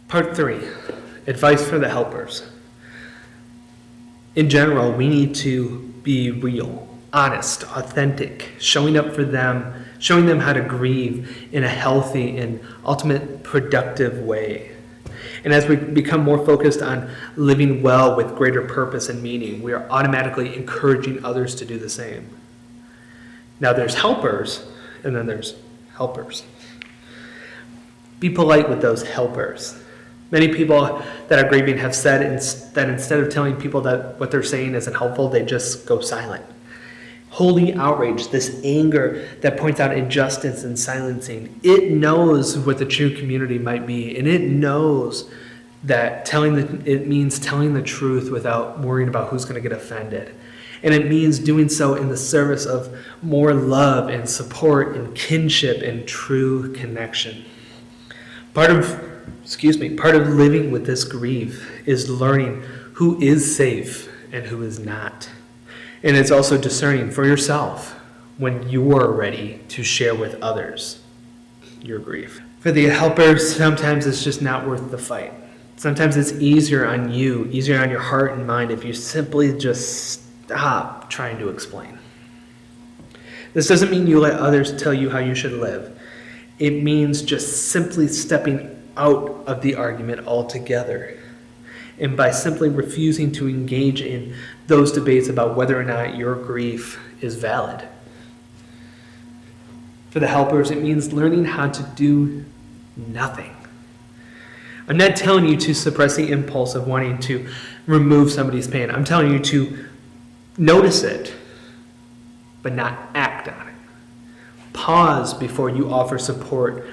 Part 3, advice for the helpers. In general, we need to be real, honest, authentic, showing up for them, showing them how to grieve in a healthy and ultimate productive way. And as we become more focused on living well with greater purpose and meaning, we are automatically encouraging others to do the same. Now there's helpers, and then there's helpers. Be polite with those helpers. Many people that are grieving have said that instead of telling people that what they're saying isn't helpful, they just go silent. Holy outrage, this anger that points out injustice and silencing, it knows what the true community might be, and it knows that it means telling the truth without worrying about who's going to get offended. And it means doing so in the service of more love and support and kinship and true connection. Part of living with this grief is learning who is safe and who is not. And it's also discerning for yourself when you are ready to share with others your grief. For the helpers, sometimes it's just not worth the fight. Sometimes it's easier on your heart and mind if you simply just stop trying to explain. This doesn't mean you let others tell you how you should live. It means just simply stepping out of the argument altogether. And by simply refusing to engage in those debates about whether or not your grief is valid. For the helpers, it means learning how to do nothing. I'm not telling you to suppress the impulse of wanting to remove somebody's pain. I'm telling you to notice it, but not act on it. Pause before you offer support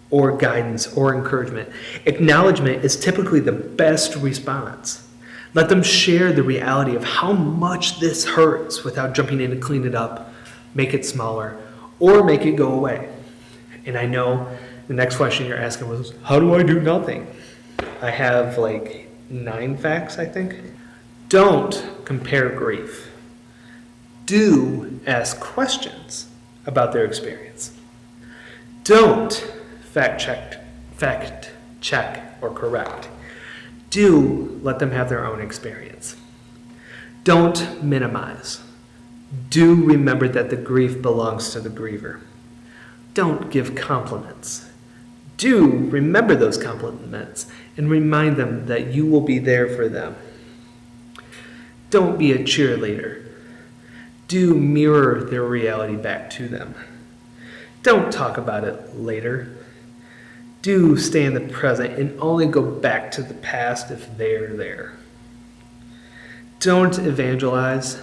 or guidance or encouragement. Acknowledgement is typically the best response. Let them share the reality of how much this hurts without jumping in to clean it up, make it smaller, or make it go away. And I know the next question you're asking was, how do I do nothing? I have like 9 facts, I think. Don't compare grief. Do ask questions about their experience. Don't fact check, or correct. Do let them have their own experience. Don't minimize. Do remember that the grief belongs to the griever. Don't give compliments. Do remember those compliments and remind them that you will be there for them. Don't be a cheerleader. Do mirror their reality back to them. Don't talk about it later. Do stay in the present and only go back to the past if they're there. Don't evangelize.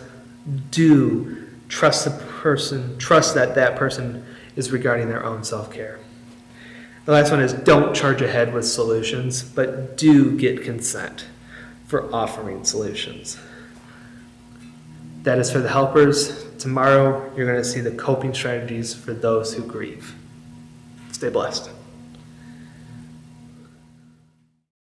Do trust that person is regarding their own self-care. The last one is don't charge ahead with solutions, but do get consent for offering solutions. That is for the helpers. Tomorrow, you're going to see the coping strategies for those who grieve. Stay blessed.